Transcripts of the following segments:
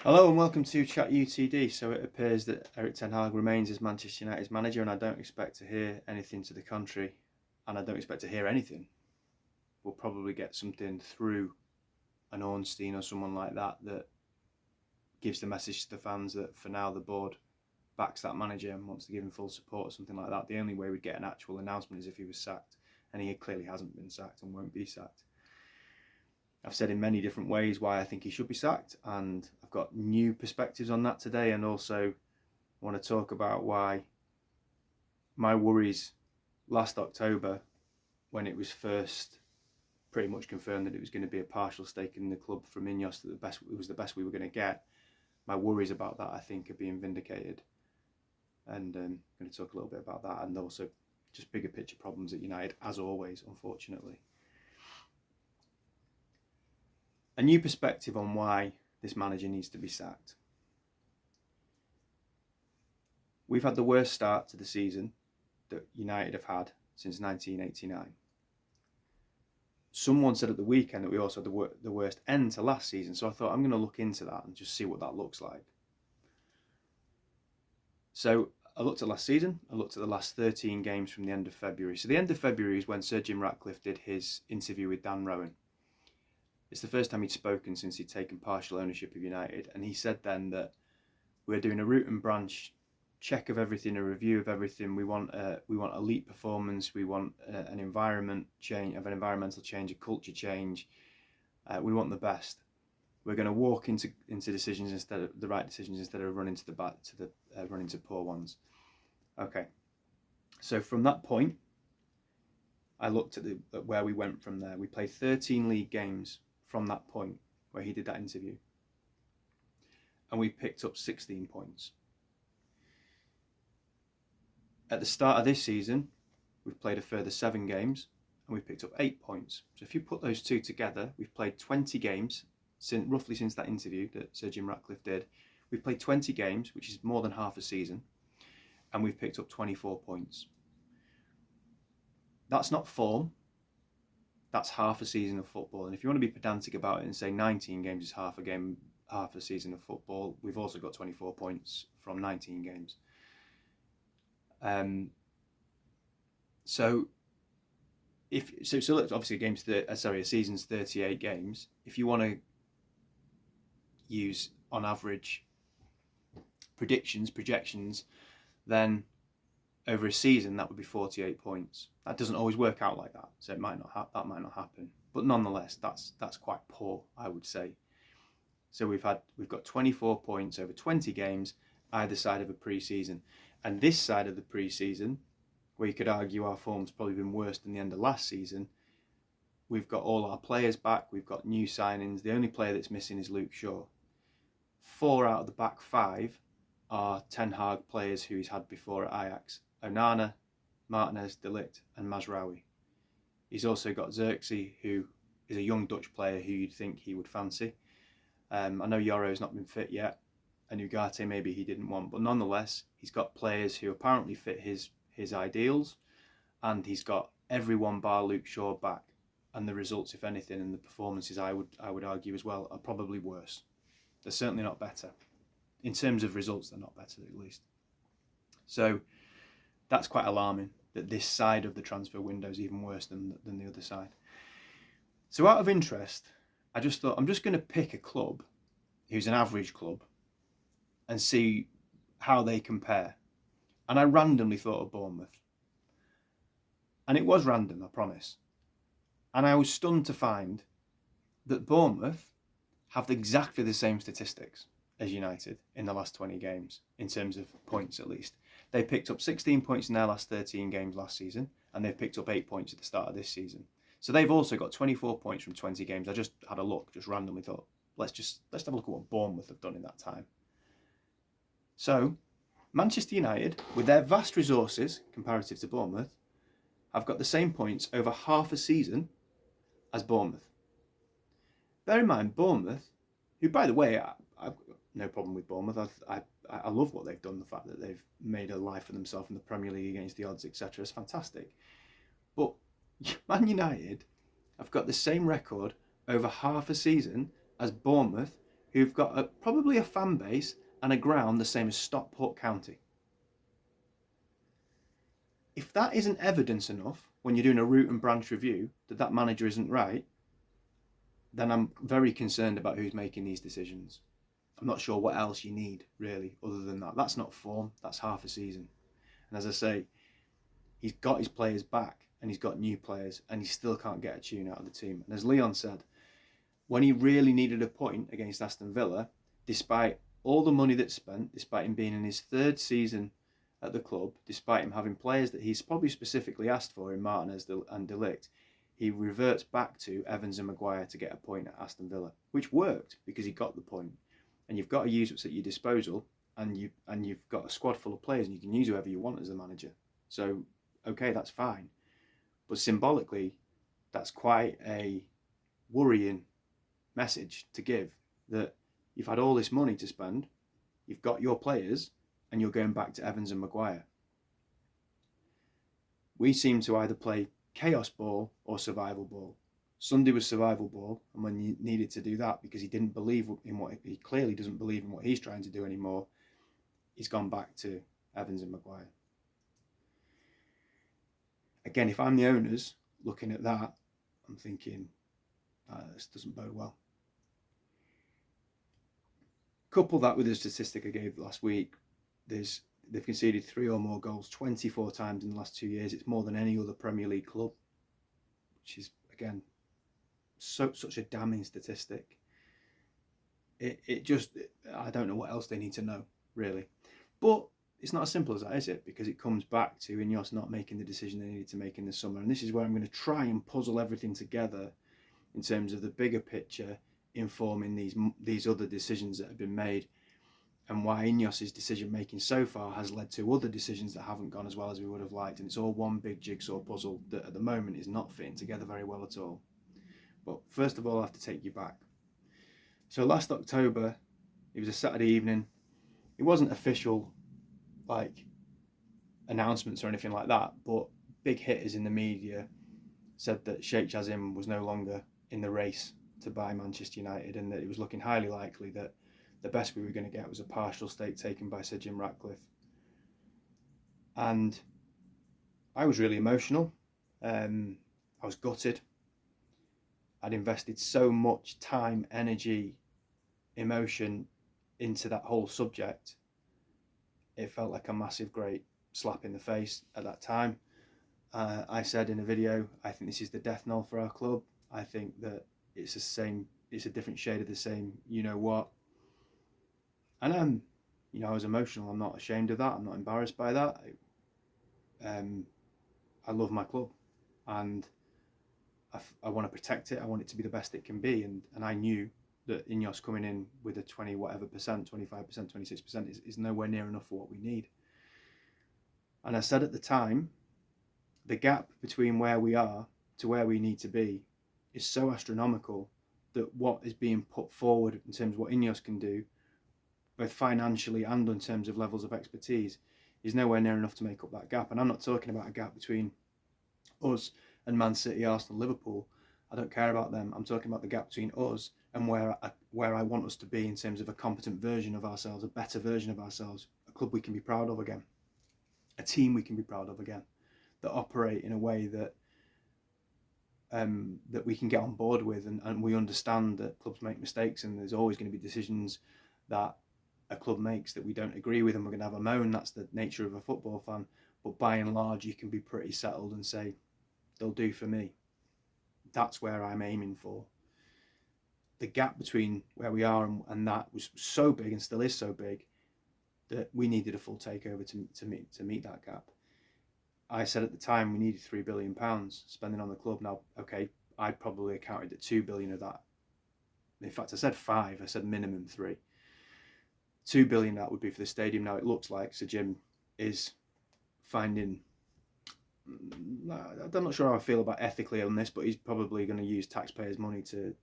Hello and welcome to Chat UTD. So it appears that Ten Hag remains as Manchester United's manager, and I don't expect to hear anything to the contrary, and I don't expect to hear anything. We'll probably get something through an Ornstein or someone like that that gives the message to the fans that for now the board backs that manager and wants to give him full support or something like that. The only way we'd get an actual announcement is if he was sacked, and he clearly hasn't been sacked and won't be sacked. I've said in many different ways why I think he should be sacked, and I've got new perspectives on that today, and also want to talk about why my worries last October, when it was first pretty much confirmed that it was going to be a partial stake in the club from INEOS, that it was the best we were going to get. My worries about that, I think, are being vindicated, and I'm going to talk a little bit about that, and also just bigger picture problems at United, as always, unfortunately. A new perspective on why this manager needs to be sacked. We've had the worst start to the season that United have had since 1989. Someone said at the weekend that we also had the worst end to last season, so I thought I'm going to look into that and just see what that looks like. So I looked at last season, I looked at the last 13 games from the end of February. So the end of February is when Sir Jim Ratcliffe did his interview with Dan Rowan. It's the first time he'd spoken since he'd taken partial ownership of United, and he said then that we're doing a root and branch check of everything, a review of everything. We want elite performance. We want an environmental change, a culture change. We want the best. We're going to walk into decisions instead of the right decisions instead of running to poor ones. Okay, so from that point, I looked at where we went from there. We played 13 league games from that point where he did that interview, and we picked up 16 points. At the start of this season, we've played a further 7 games and we've picked up 8 points. So if you put those two together, we've played 20 games roughly since that interview that Sir Jim Ratcliffe did. We've played 20 games, which is more than half a season, and we've picked up 24 points. That's not form. That's half a season of football. And if you want to be pedantic about it and say 19 games is half a season of football, we've also got 24 points from 19 games. So obviously a season's 38 games. If you want to use on average projections, then over a season that would be 48 points. That doesn't always work out like that, so that might not happen. But nonetheless, that's quite poor, I would say. So we've got 24 points over 20 games either side of a pre-season, and this side of the pre-season, where you could argue our form's probably been worse than the end of last season, we've got all our players back, we've got new signings. The only player that's missing is Luke Shaw. 4 out of the back 5 are Ten Hag players who he's had before at Ajax: Onana, Martinez, De Ligt and Mazraoui. He's also got Xerxes, who is a young Dutch player who you'd think he would fancy. I know Yoro's not been fit yet, and Ugarte maybe he didn't want, but nonetheless he's got players who apparently fit his ideals, and he's got everyone bar Luke Shaw back, and the results, if anything, and the performances, I would argue as well, are probably worse. They're certainly not better. In terms of results, they're not better, at least. So that's quite alarming that this side of the transfer window is even worse than the other side. So out of interest, I just thought I'm just going to pick a club who's an average club and see how they compare. And I randomly thought of Bournemouth. And it was random, I promise. And I was stunned to find that Bournemouth have exactly the same statistics as United in the last 20 games, in terms of points at least. They picked up 16 points in their last 13 games last season, and they've picked up 8 points at the start of this season. So they've also got 24 points from 20 games. I just had a look, just randomly thought, let's have a look at what Bournemouth have done in that time. So Manchester United, with their vast resources comparative to Bournemouth, have got the same points over half a season as Bournemouth. Bear in mind, Bournemouth, who, by the way, I've got no problem with Bournemouth. I love what they've done, the fact that they've made a life for themselves in the Premier League against the odds, etc. It's fantastic. But Man United have got the same record over half a season as Bournemouth, who've got probably a fan base and a ground the same as Stockport County. If that isn't evidence enough when you're doing a root and branch review that manager isn't right, then I'm very concerned about who's making these decisions. I'm not sure what else you need, really, other than that. That's not form, that's half a season. And as I say, he's got his players back and he's got new players and he still can't get a tune out of the team. And as Leon said, when he really needed a point against Aston Villa, despite all the money that's spent, despite him being in his third season at the club, despite him having players that he's probably specifically asked for in Martinez and De Ligt, he reverts back to Evans and Maguire to get a point at Aston Villa, which worked because he got the point. And you've got to use what's at your disposal, and you've got a squad full of players, and you can use whoever you want as a manager. So, okay, that's fine. But symbolically, that's quite a worrying message to give, that you've had all this money to spend, you've got your players, and you're going back to Evans and Maguire. We seem to either play chaos ball or survival ball. Sunday was survival ball, and when you needed to do that because he didn't believe in what he clearly doesn't believe in what he's trying to do anymore, he's gone back to Evans and Maguire. Again, if I'm the owners looking at that, I'm thinking this doesn't bode well. Couple that with the statistic I gave last week. They've conceded 3 or more goals 24 times in the last 2 years. It's more than any other Premier League club, which is, again, such a damning statistic. It just, I don't know what else they need to know, really. But it's not as simple as that, is it? Because it comes back to INEOS not making the decision they needed to make in the summer. And this is where I'm going to try and puzzle everything together in terms of the bigger picture informing these other decisions that have been made, and why INEOS's decision making so far has led to other decisions that haven't gone as well as we would have liked. And it's all one big jigsaw puzzle that at the moment is not fitting together very well at all. But first of all, I have to take you back. So last October, it was a Saturday evening. It wasn't official, like, announcements or anything like that, but big hitters in the media said that Sheikh Jassim was no longer in the race to buy Manchester United, and that it was looking highly likely that the best we were going to get was a partial stake taken by Sir Jim Ratcliffe. And I was really emotional. I was gutted. I'd invested so much time, energy, emotion into that whole subject. It felt like a massive, great slap in the face at that time. I said in a video, I think this is the death knell for our club. I think that it's a different shade of the same, you know what. And I was emotional. I'm not ashamed of that. I'm not embarrassed by that. I love my club, and I want to protect it. I want it to be the best it can be. And I knew that INEOS coming in with a 20 whatever percent, 25%, 26% is nowhere near enough for what we need. And I said at the time, the gap between where we are to where we need to be is so astronomical that what is being put forward in terms of what INEOS can do, both financially and in terms of levels of expertise, is nowhere near enough to make up that gap. And I'm not talking about a gap between us and Man City, Arsenal, Liverpool. I don't care about them. I'm talking about the gap between us and where I want us to be in terms of a competent version of ourselves, a better version of ourselves, a club we can be proud of again, a team we can be proud of again, that operate in a way that that we can get on board with, and we understand that clubs make mistakes, and there's always going to be decisions that a club makes that we don't agree with, and we're going to have a moan. That's the nature of a football fan. But by and large, you can be pretty settled and say, they'll do for me. That's where I'm aiming for. The gap between where we are and that was so big, and still is so big, that we needed a full takeover to meet that gap. I said at the time we needed £3 billion spending on the club. Now, okay, I'd probably accounted at 2 billion of that. In fact, I said 5. I said minimum 3. 2 billion that would be for the stadium. Now it looks like Sir Jim is finding, I'm not sure how I feel about ethically on this, but he's probably going to use taxpayers' money to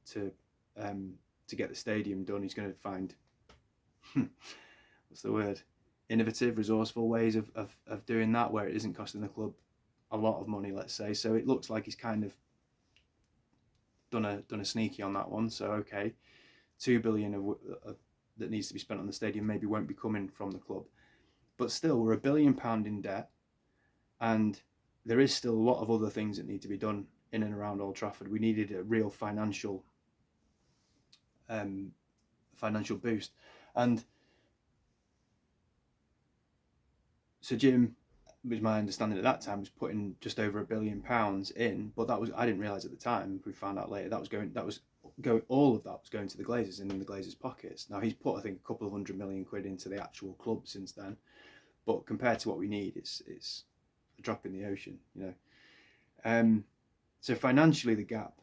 get the stadium done. He's going to find what's the word, innovative, resourceful ways of doing that, where it isn't costing the club a lot of money, let's say. So it looks like he's kind of done a sneaky on that one. So okay, 2 billion that needs to be spent on the stadium maybe won't be coming from the club. But still, we're £1 billion in debt, and there is still a lot of other things that need to be done in and around Old Trafford. We needed a real financial boost. And so Jim, was my understanding at that time, was putting just over £1 billion in, but I didn't realise at the time, we found out later, all of that was going to the Glazers and in the Glazers' pockets. Now he's put, I think, a couple of £100 million into the actual club since then, but compared to what we need, it's a drop in the ocean, you know. So financially, the gap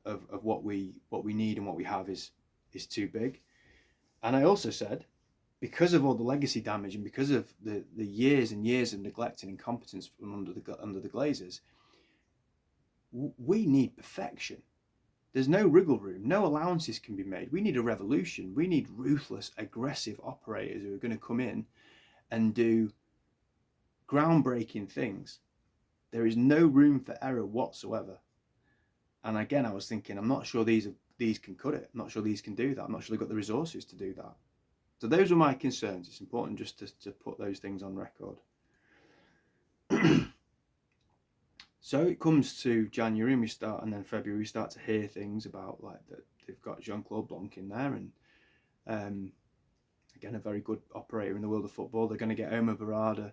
of what we need and what we have is too big. And I also said, because of all the legacy damage and because of the years and years of neglect and incompetence from under the Glazers, we need perfection. There's no wriggle room, no allowances can be made. We need a revolution. We need ruthless, aggressive operators who are going to come in and do groundbreaking things. There is no room for error whatsoever. And again, I was thinking, I'm not sure these can cut it. I'm not sure these can do that. I'm not sure they've got the resources to do that. So those were my concerns. It's important just to put those things on record. So it comes to January and then February, we start to hear things about like that they've got Jean-Claude Blanc in there, and again, a very good operator in the world of football. They're going to get Omar Barada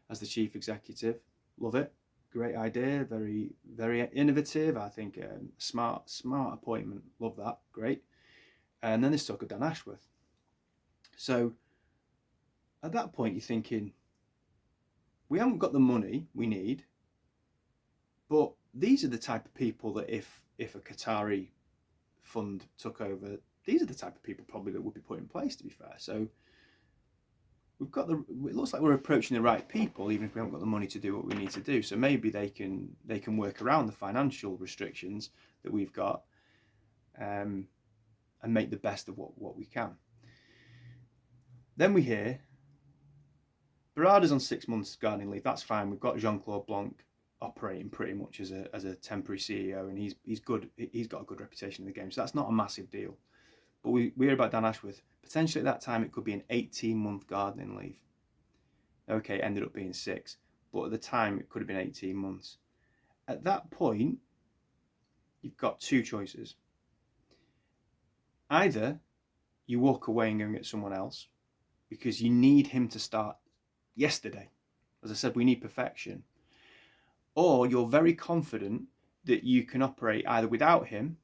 as the chief executive. Love it. Great idea. Very, very innovative. I think smart appointment. Love that. Great. And then there's talk of Dan Ashworth. So at that point, you're thinking, we haven't got the money we need, but these are the type of people that if a Qatari fund took over, these are the type of people probably that would be put in place, to be fair. So it looks like we're approaching the right people, even if we haven't got the money to do what we need to do. So maybe they can work around the financial restrictions that we've got, and make the best of what we can. Then we hear Barada's on 6 months gardening leave. That's fine. We've got Jean-Claude Blanc operating pretty much as a temporary CEO, and he's good. He's got a good reputation in the game, so that's not a massive deal. But we hear about Dan Ashworth. Potentially at that time it could be an 18-month gardening leave. Okay, it ended up being 6, but at the time it could have been 18 months. At that point, you've got two choices. Either you walk away and go and get someone else, because you need him to start yesterday. As I said, we need perfection. Or you're very confident that you can operate either without him,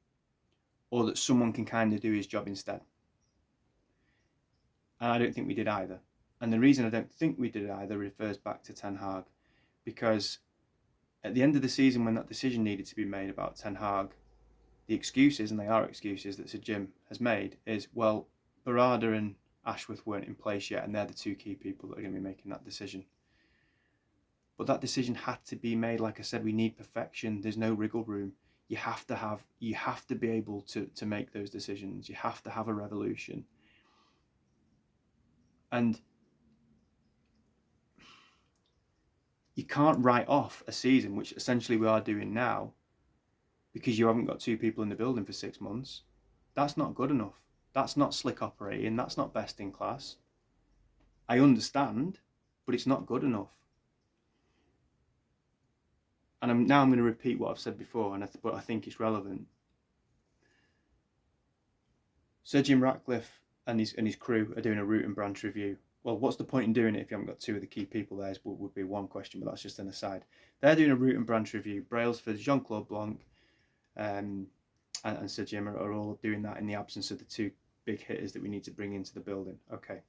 or that someone can kind of do his job instead. And I don't think we did either. And the reason I don't think we did either refers back to Ten Hag, because at the end of the season, when that decision needed to be made about Ten Hag, the excuses, and they are excuses that Sir Jim has made, is, well, Barada and Ashworth weren't in place yet, and they're the two key people that are going to be making that decision. But that decision had to be made. Like I said, we need perfection. There's no wriggle room. You have to be able to make those decisions. You have to have a revolution. And you can't write off a season, which essentially we are doing now, because you haven't got two people in the building for 6 months. That's not good enough. That's not slick operating. That's not best in class. I understand, but it's not good enough. And I'm going to repeat what I've said before, but I think it's relevant. Sir Jim Ratcliffe and his crew are doing a root and branch review. Well, what's the point in doing it if you haven't got two of the key people there? Would be one question, but that's just an aside. They're doing a root and branch review. Brailsford, Jean-Claude Blanc, and Sir Jim are all doing that in the absence of the two big hitters that we need to bring into the building. Okay.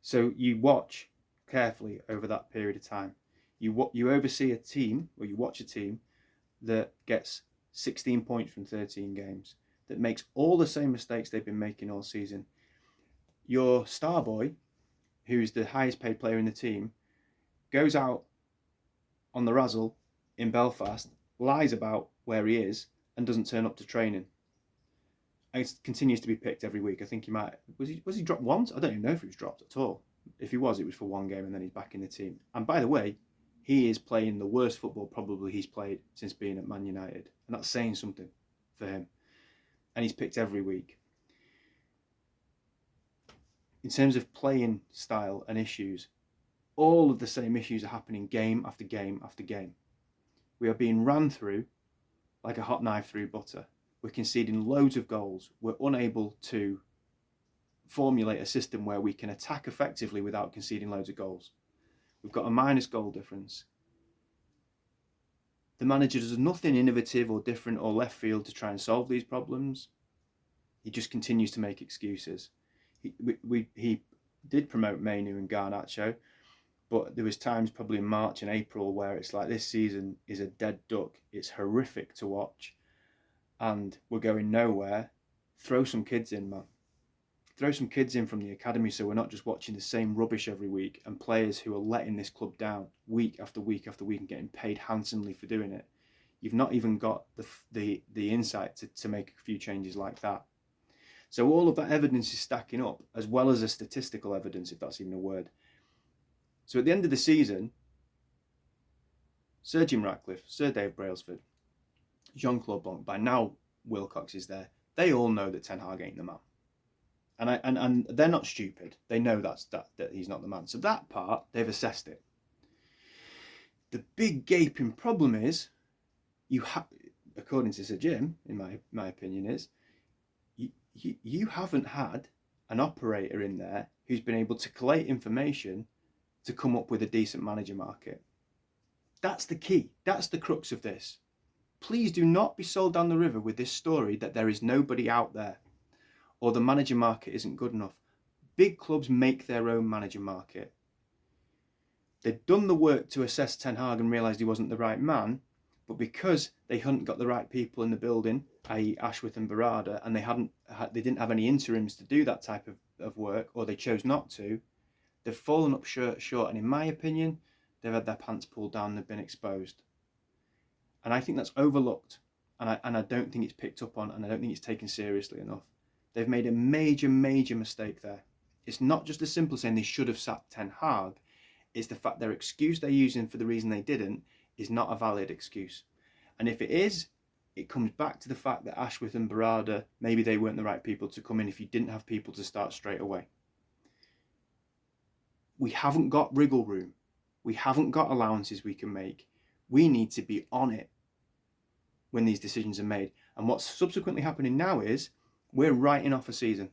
So you watch carefully over that period of time. You oversee a team, or you watch a team that gets 16 points from 13 games, that makes all the same mistakes they've been making all season. Your star boy, who's the highest paid player in the team, goes out on the razzle in Belfast, lies about where he is, and doesn't turn up to training. And it continues to be picked every week. I think was he dropped once? I don't even know if he was dropped at all. If he was, it was for one game, and then he's back in the team. And by the way, he is playing the worst football probably he's played since being at Man United. And that's saying something for him. And he's picked every week. in terms of playing style and issues, all of the same issues are happening game after game after game. We are being ran through like a hot knife through butter. We're conceding loads of goals. We're unable to formulate a system where we can attack effectively without conceding loads of goals. We've got a minus goal difference. The manager does nothing innovative or different or left field to try and solve these problems. He just continues to make excuses. He did promote Mainu and Garnacho, but there was times probably in March and April where it's like, this season is a dead duck. It's horrific to watch and we're going nowhere. Throw some kids in, man. Throw some kids in from the academy so we're not just watching the same rubbish every week and players who are letting this club down week after week after week and getting paid handsomely for doing it. You've not even got the insight to make a few changes like that. So all of that evidence is stacking up, as well as a statistical evidence, if that's even a word. So at the end of the season, Sir Jim Ratcliffe, Sir Dave Brailsford, Jean-Claude Blanc, by now Wilcox is there. They all know that Ten Hag ain't the man. And they're not stupid. They know that he's not the man. So that part, they've assessed it. The big gaping problem is, according to Sir Jim, in my opinion, is you haven't had an operator in there who's been able to collate information to come up with a decent manager market. That's the key. That's the crux of this. Please do not be sold down the river with this story that there is nobody out there or the manager market isn't good enough. Big clubs make their own manager market. They'd done the work to assess Ten Hag and realised he wasn't the right man, but because they hadn't got the right people in the building, i.e. Ashworth and Barada, and they didn't have any interims to do that type of work, or they chose not to, they've fallen up short, and in my opinion, they've had their pants pulled down and they've been exposed. And I think that's overlooked, and I don't think it's picked up on, and I don't think it's taken seriously enough. They've made a major, major mistake there. It's not just as simple as saying they should have sacked Ten Hag. It's the fact their excuse they're using for the reason they didn't is not a valid excuse. And if it is, it comes back to the fact that Ashworth and Barada, maybe they weren't the right people to come in if you didn't have people to start straight away. We haven't got wriggle room. We haven't got allowances we can make. We need to be on it when these decisions are made. And what's subsequently happening now is we're writing off a season.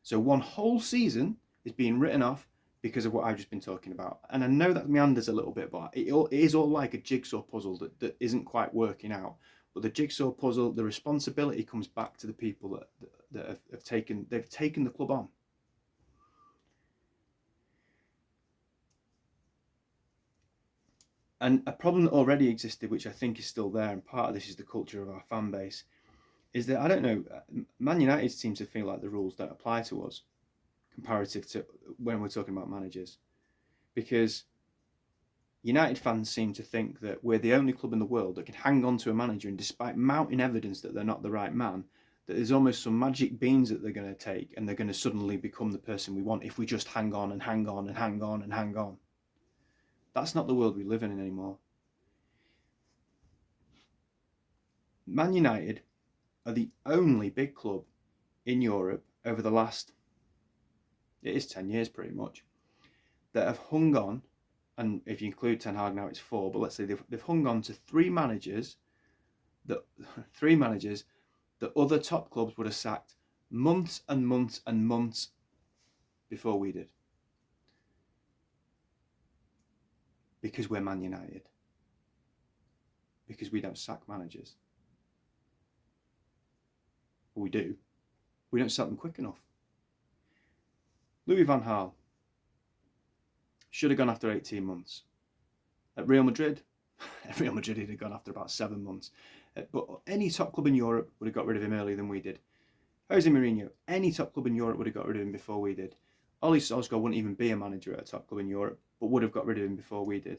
So one whole season is being written off because of what I've just been talking about. And I know that meanders a little bit, but it is all like a jigsaw puzzle that isn't quite working out. But the jigsaw puzzle, the responsibility comes back to the people that have taken the club on. And a problem that already existed, which I think is still there, and part of this is the culture of our fan base, is that, I don't know, Man United seems to feel like the rules don't apply to us comparative to when we're talking about managers. Because United fans seem to think that we're the only club in the world that can hang on to a manager, and despite mounting evidence that they're not the right man, that there's almost some magic beans that they're going to take and they're going to suddenly become the person we want if we just hang on and hang on and hang on and hang on. That's not the world we live in anymore. Man United are the only big club in Europe over the last, it is 10 years pretty much, that have hung on, and if you include Ten Hag now it's 4, but let's say they've hung on to three managers that other top clubs would have sacked months and months and months before we did. Because we're Man United. Because we don't sack managers. Well, we do. We don't sack them quick enough. Louis van Gaal should have gone after 18 months. At Real Madrid, he'd have gone after about 7 months. But any top club in Europe would have got rid of him earlier than we did. Jose Mourinho, any top club in Europe would have got rid of him before we did. Ole Solskjaer wouldn't even be a manager at a top club in Europe, but would have got rid of him before we did.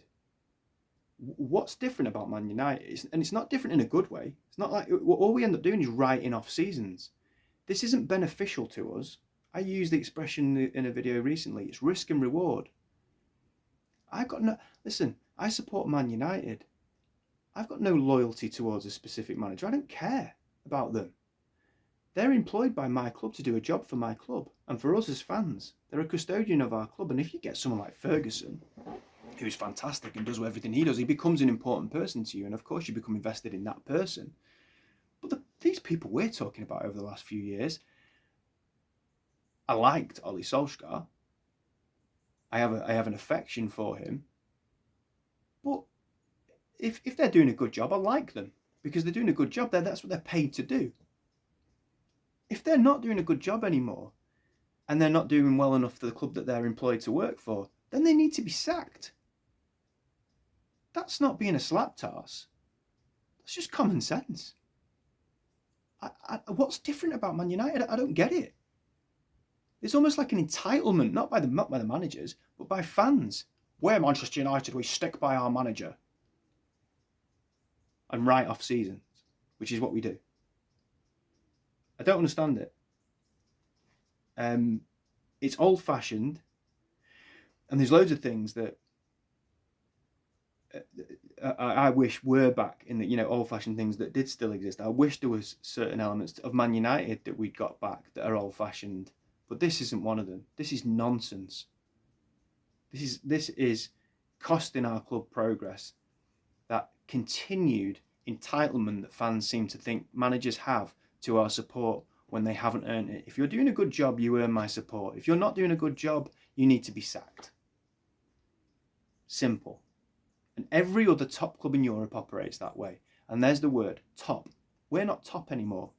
What's different about Man United? And it's not different in a good way. It's not like all we end up doing is writing off seasons. This isn't beneficial to us. I used the expression in a video recently. It's risk and reward. I support Man United. I've got no loyalty towards a specific manager. I don't care about them. They're employed by my club to do a job for my club. And for us as fans, they're a custodian of our club. And if you get someone like Ferguson, who's fantastic and does everything he does, he becomes an important person to you. And of course, you become invested in that person. But these people we're talking about over the last few years, I liked Ole Solskjaer. I have an affection for him. But if they're doing a good job, I like them because they're doing a good job. That's what they're paid to do. If they're not doing a good job anymore and they're not doing well enough for the club that they're employed to work for, then they need to be sacked. That's not being a slaptass. That's just common sense. What's different about Man United? I don't get it. It's almost like an entitlement, not by the managers, but by fans. We're Manchester United, we stick by our manager. And write off seasons, which is what we do. I don't understand it. It's old-fashioned, and there's loads of things that I wish were back in the old-fashioned things that did still exist. I wish there was certain elements of Man United that we'd got back that are old-fashioned, but this isn't one of them. This is nonsense. This is costing our club progress. That continued entitlement that fans seem to think managers have to our support when they haven't earned it. If you're doing a good job, you earn my support. If you're not doing a good job, you need to be sacked. Simple. And every other top club in Europe operates that way. And there's the word, top. We're not top anymore.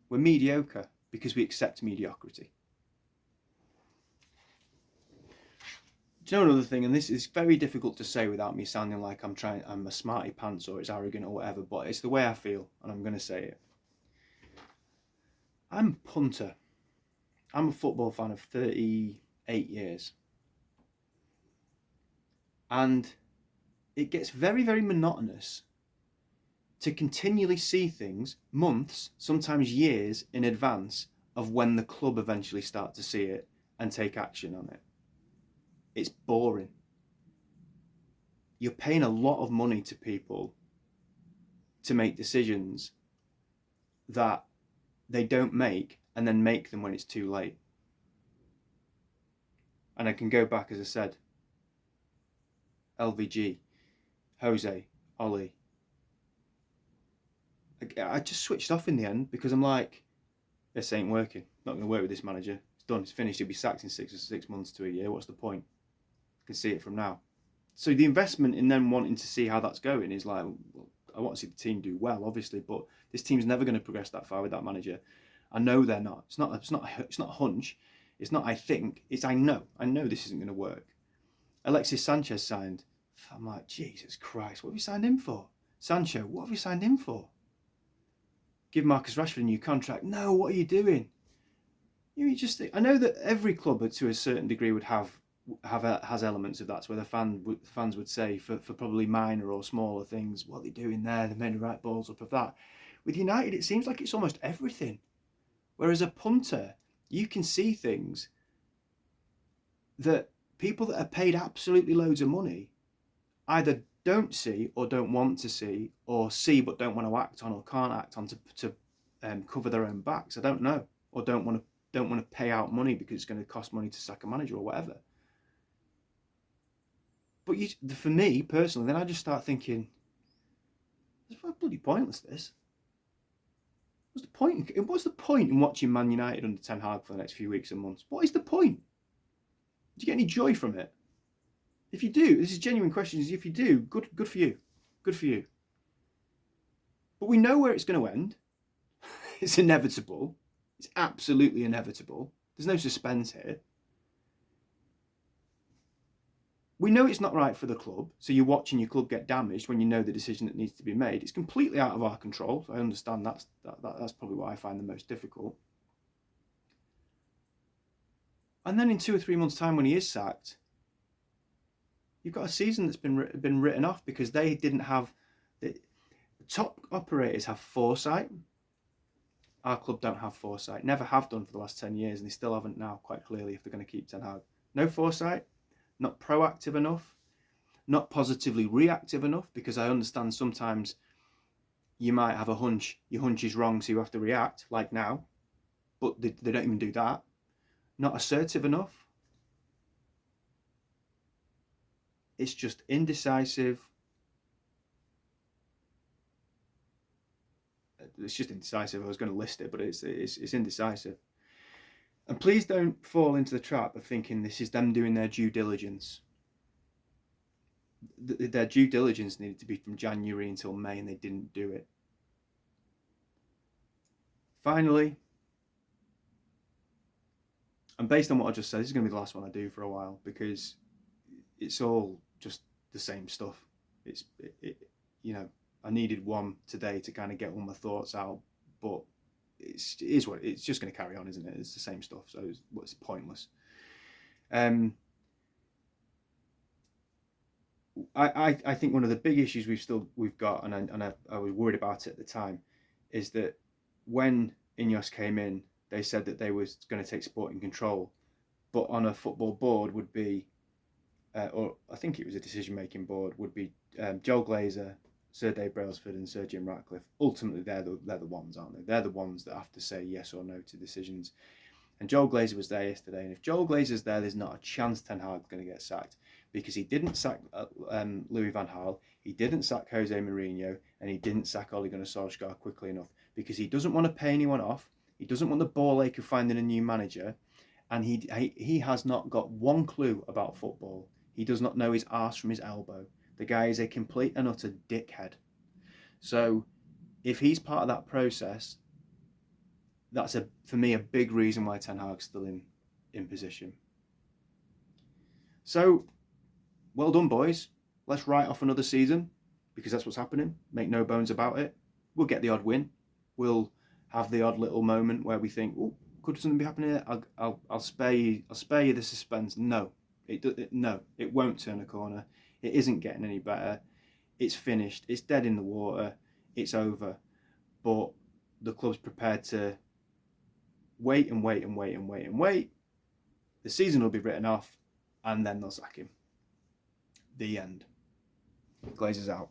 We're mediocre because we accept mediocrity. Do you know another thing, and this is very difficult to say without me sounding like I'm a smarty pants or it's arrogant or whatever, but it's the way I feel, and I'm going to say it. I'm a punter. I'm a football fan of 38 years. And it gets very, very monotonous to continually see things months, sometimes years in advance of when the club eventually start to see it and take action on it. It's boring. You're paying a lot of money to people to make decisions that they don't make and then make them when it's too late. And I can go back, as I said, LVG, Jose, Ollie. I just switched off in the end because I'm like, this ain't working. Not going to work with this manager. It's done. It's finished. He'll be sacked in 6 months to a year. What's the point? I can see it from now. So the investment in them wanting to see how that's going is like, well, I want to see the team do well, obviously, but this team's never going to progress that far with that manager. I know they're not. It's not a hunch. It's not I think. It's I know. I know this isn't going to work. Alexis Sanchez signed. I'm like, Jesus Christ, what have you signed him for? Sancho, what have you signed him for? Give Marcus Rashford a new contract. No, what are you doing? You just think, I know that every club to a certain degree would has elements of that, where the fans would say for probably minor or smaller things, what are they doing there? They're made the right balls up of that. With United, it seems like it's almost everything. Whereas a punter, you can see things that people that are paid absolutely loads of money either don't see or don't want to see, or see but don't want to act on or can't act on to cover their own backs. I don't know, or don't want to pay out money because it's going to cost money to sack a manager or whatever. But for me personally, then I just start thinking, it's bloody pointless. This. What's the point in watching Man United under Ten Hag for the next few weeks and months? What is the point? Do you get any joy from it? If you do, this is genuine questions. If you do, good for you. Good for you. But we know where it's going to end. It's inevitable. It's absolutely inevitable. There's no suspense here. We know it's not right for the club, so you're watching your club get damaged when you know the decision that needs to be made. It's completely out of our control, so I understand that's probably what I find the most difficult. And then in 2 or 3 months' time, when he is sacked, you've got a season that's been written off because they didn't have the top operators have foresight. Our club don't have foresight, never have done for the last 10 years, and they still haven't now, quite clearly, if they're going to keep Ten Hag. No foresight, not proactive enough, not positively reactive enough, because I understand sometimes you might have a hunch. Your hunch is wrong, so you have to react, like now. But they don't even do that. Not assertive enough. It's just indecisive. It's just indecisive. I was going to list it, but it's indecisive. And please don't fall into the trap of thinking this is them doing their due diligence. Their due diligence needed to be from January until May, and they didn't do it. Finally, and based on what I just said, this is going to be the last one I do for a while, because it's all just the same stuff. You know, I needed one today to kind of get all my thoughts out, but it's just going to carry on, isn't it? It's the same stuff, so it's pointless. I think one of the big issues we've got, and I was worried about it at the time, is that when INEOS came in, they said that they was going to take sporting control, but on a football board would be, or I think it was a decision-making board, would be Joel Glazer, Sir Dave Brailsford, and Sir Jim Ratcliffe. Ultimately, they're the ones, aren't they? They're the ones that have to say yes or no to decisions. And Joel Glazer was there yesterday, and if Joel Glazer's there, there's not a chance Ten Hag's going to get sacked, because he didn't sack Louis van Gaal, he didn't sack Jose Mourinho, and he didn't sack Ole Gunnar Solskjaer quickly enough, because he doesn't want to pay anyone off, he doesn't want the ball ache of finding a new manager, and he has not got one clue about football. He does not know his arse from his elbow. The guy is a complete and utter dickhead. So if he's part of that process, that's for me a big reason why Ten Hag's still in position. So, well done, boys. Let's write off another season, because that's what's happening. Make no bones about it. We'll get the odd win. We'll have the odd little moment where we think, "Oh, could something be happening here?" I'll spare you the suspense. No, it won't turn a corner. It isn't getting any better. It's finished. It's dead in the water. It's over. But the club's prepared to wait and wait and wait and wait and wait. The season will be written off, and then they'll sack him. The end. Glazers out.